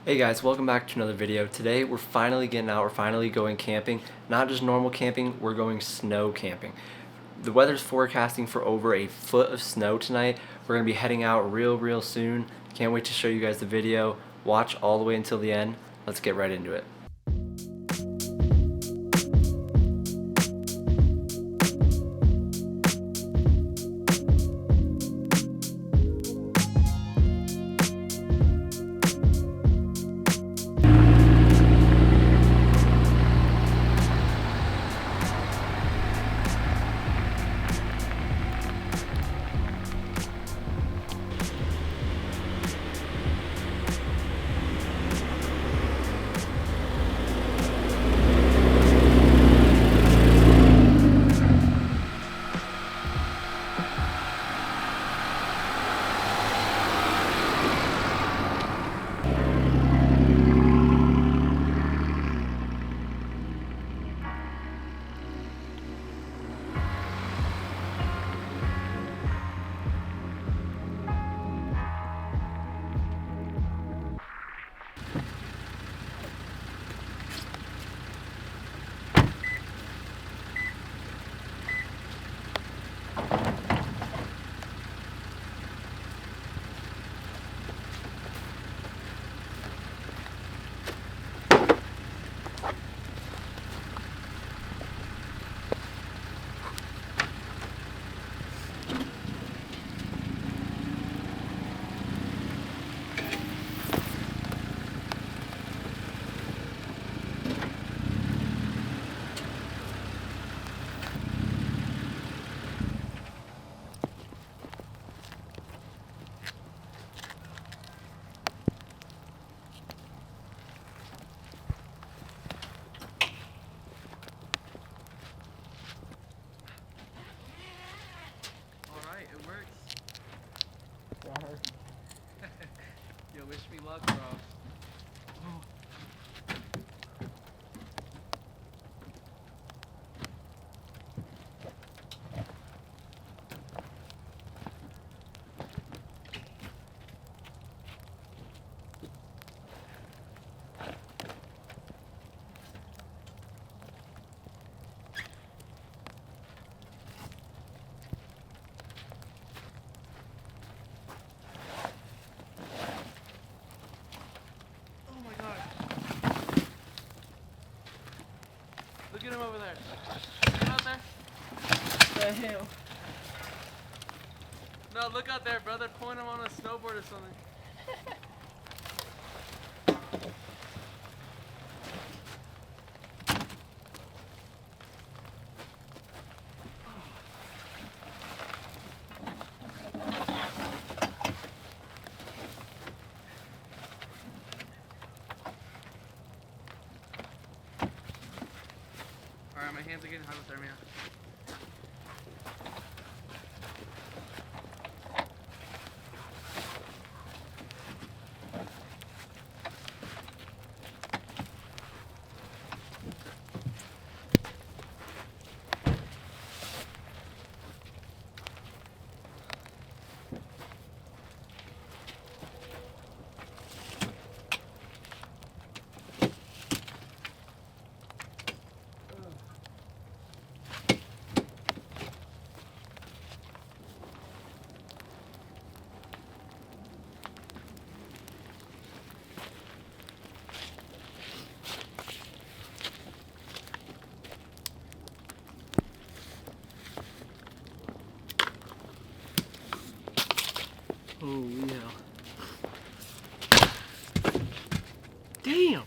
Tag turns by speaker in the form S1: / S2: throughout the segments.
S1: Hey guys, welcome back to another video. Today we're finally getting out, we're finally going camping. Not just normal camping, we're going snow camping. The weather's forecasting for over a foot of snow tonight. We're going to be heading out real soon. Can't wait to show you guys the video. Watch all the way until the end. Let's get right into it.
S2: Yo, wish me luck, bro. Look at him over there. Look out there.
S3: The hell?
S2: No, look out there, brother. Point him on a snowboard or something. Alright, my hands are getting hypothermia.
S3: Oh yeah. Damn.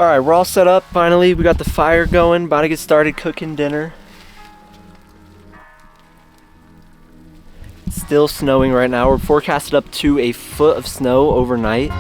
S1: All right, we're all set up. Finally, we got the fire going. About to get started cooking dinner. Still snowing right now. We're forecasted up to a foot of snow overnight.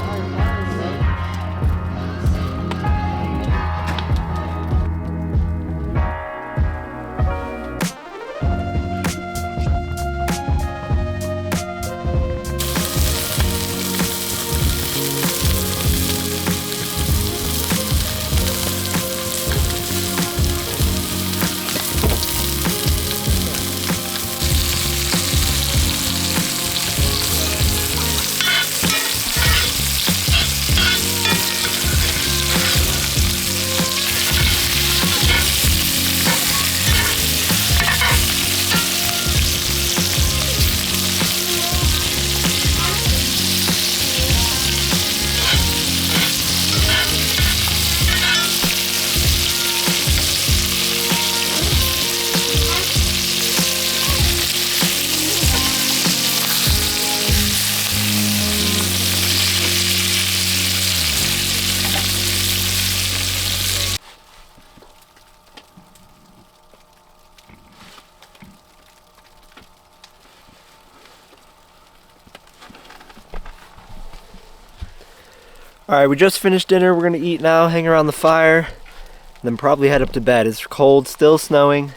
S1: All right, we just finished dinner. We're gonna eat now, hang around the fire, and then probably head up to bed. It's cold, still snowing.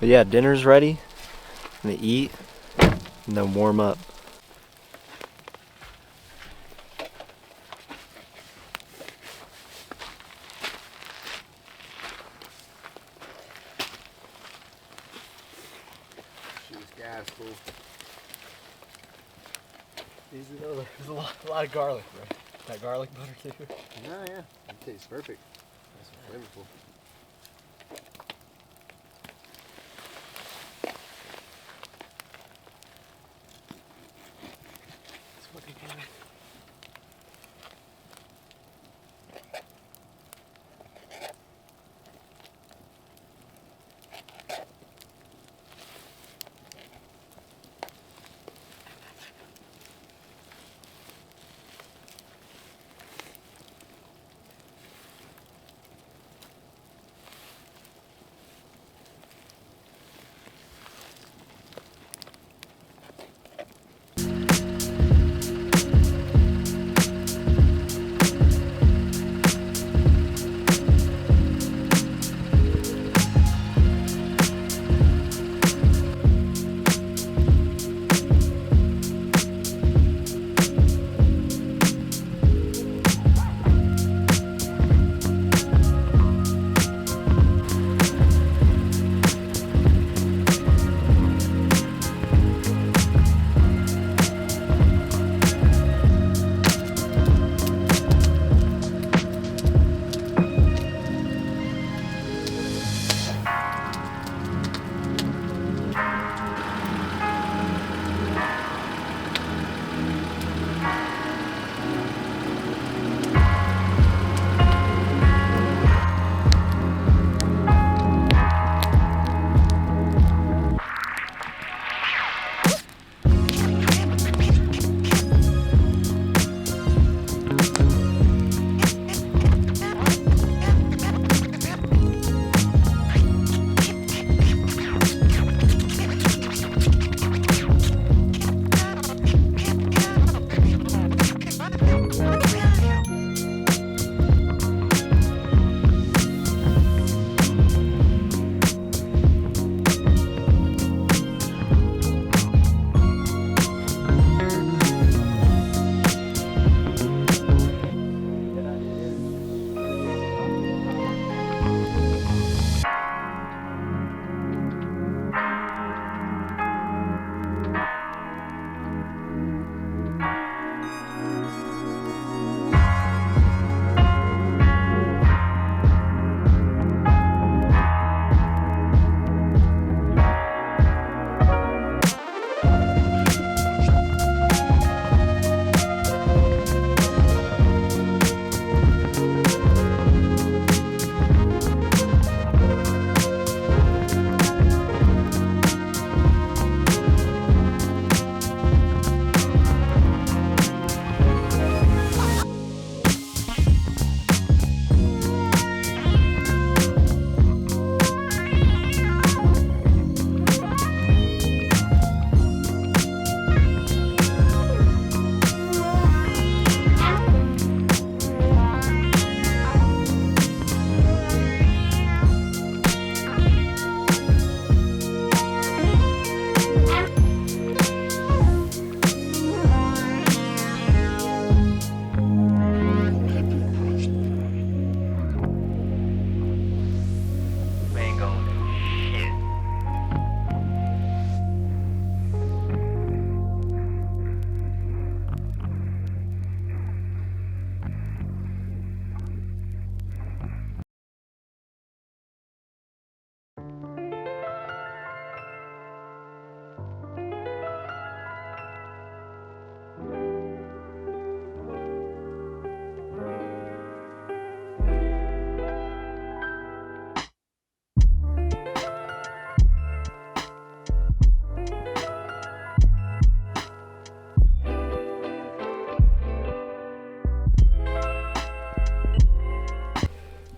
S1: But yeah, dinner's ready. I'm gonna eat and then warm up.
S4: Gas, fool.
S1: There's a lot of garlic, bro. That garlic butter too.
S4: Yeah. It tastes perfect. It's flavorful.
S1: It's looking good.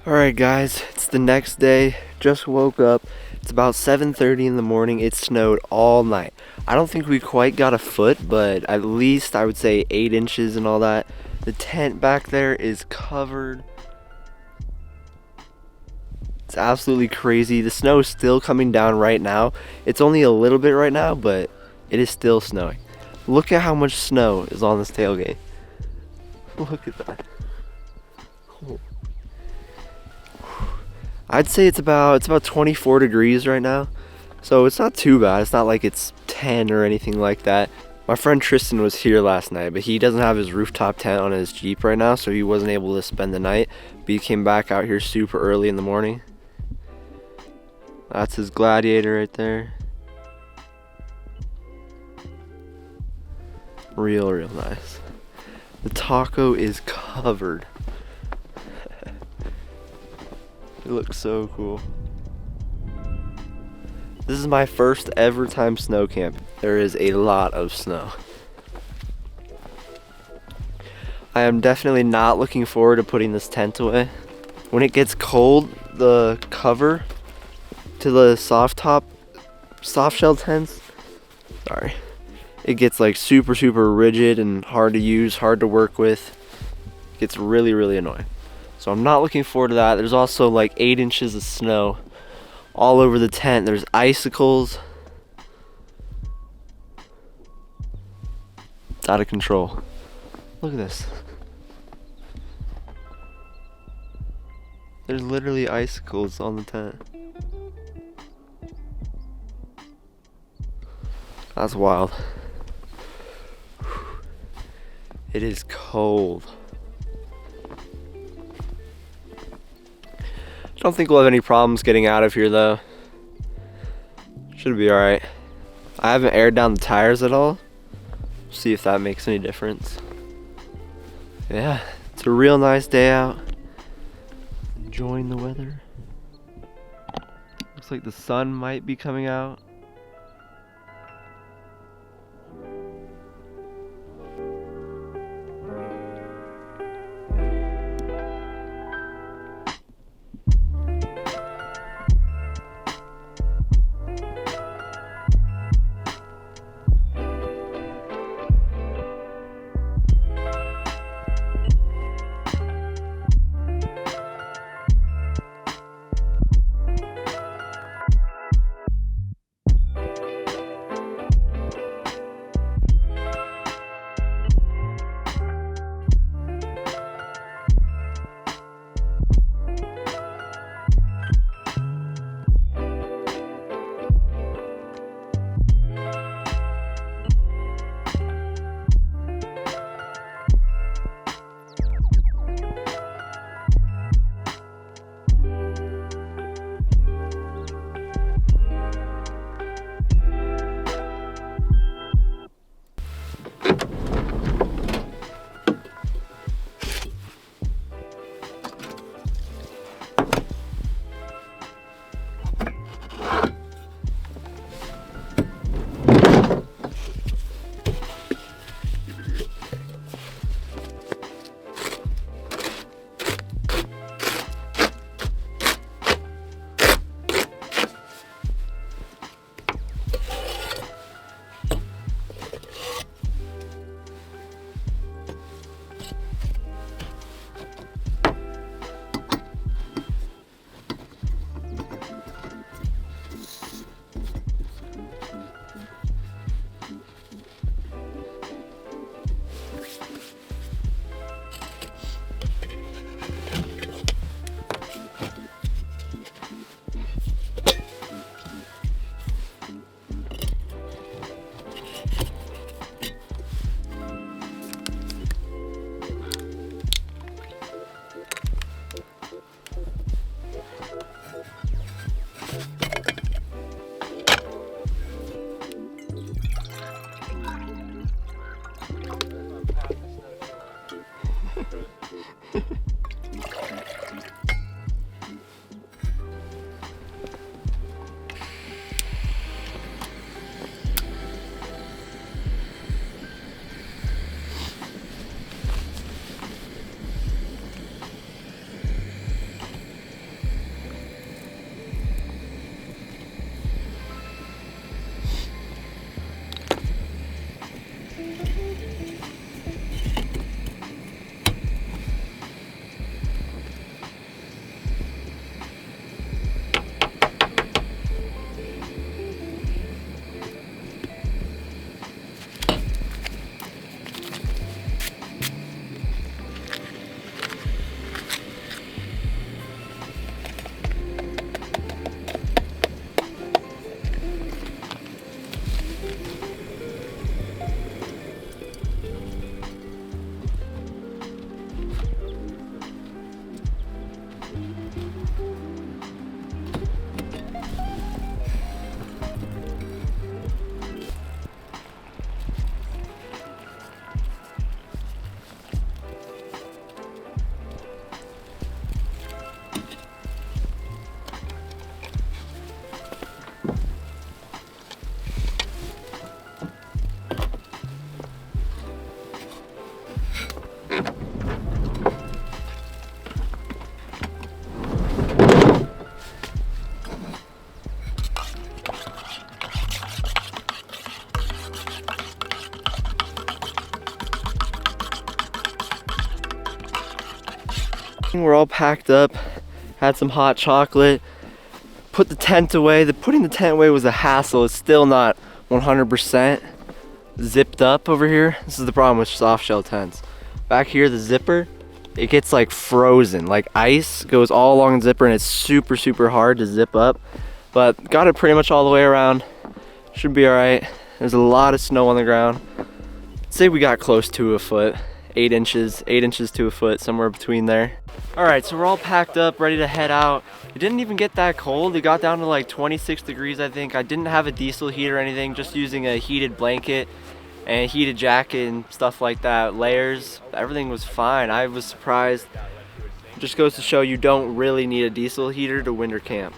S1: Alright guys, it's the next day. Just woke up. It's about 7:30 in the morning. It snowed all night. I don't think we quite got a foot, but at least I would say 8 inches and all that. The tent back there is covered. It's absolutely crazy. The snow is still coming down right now. It's only a little bit right now, but it is still snowing. Look at how much snow is on this tailgate. Look at that. I'd say it's about 24 degrees right now. So it's not too bad. It's not like it's 10 or anything like that. My friend Tristan was here last night, but he doesn't have his rooftop tent on his Jeep right now, so he wasn't able to spend the night. But he came back out here super early in the morning. That's his Gladiator right there. Real nice. The taco is covered. It looks so cool. This is my first ever time snow camp. There is a lot of snow. I am definitely not looking forward to putting this tent away. When it gets cold, the cover to the soft shell tents, it gets like super rigid and hard to use, hard to work with. It gets really annoying. So I'm not looking forward to that. There's also like 8 inches of snow all over the tent. There's icicles. It's out of control. Look at this. There's literally icicles on the tent. That's wild. It is cold. Don't think we'll have any problems getting out of here though. Should be alright. I haven't aired down the tires at all. See if that makes any difference. Yeah, it's a real nice day out. Enjoying the weather. Looks like the sun might be coming out. We're all packed up, had some hot chocolate, put the tent away. Putting the tent away was a hassle. It's still not 100% zipped up over here. This is the problem with soft shell tents. Back here, the zipper, it gets like frozen. Like ice goes all along the zipper and it's super, super hard to zip up. But got it pretty much all the way around. Should be all right. There's a lot of snow on the ground. Say we got close to a foot, 8 inches to a foot, somewhere between there. All right, so we're all packed up, ready to head out. It didn't even get that cold. It got down to like 26 degrees, I think. I didn't have a diesel heater or anything, just using a heated blanket and heated jacket and stuff like that, layers. Everything was fine. I was surprised. Just goes to show you don't really need a diesel heater to winter camp.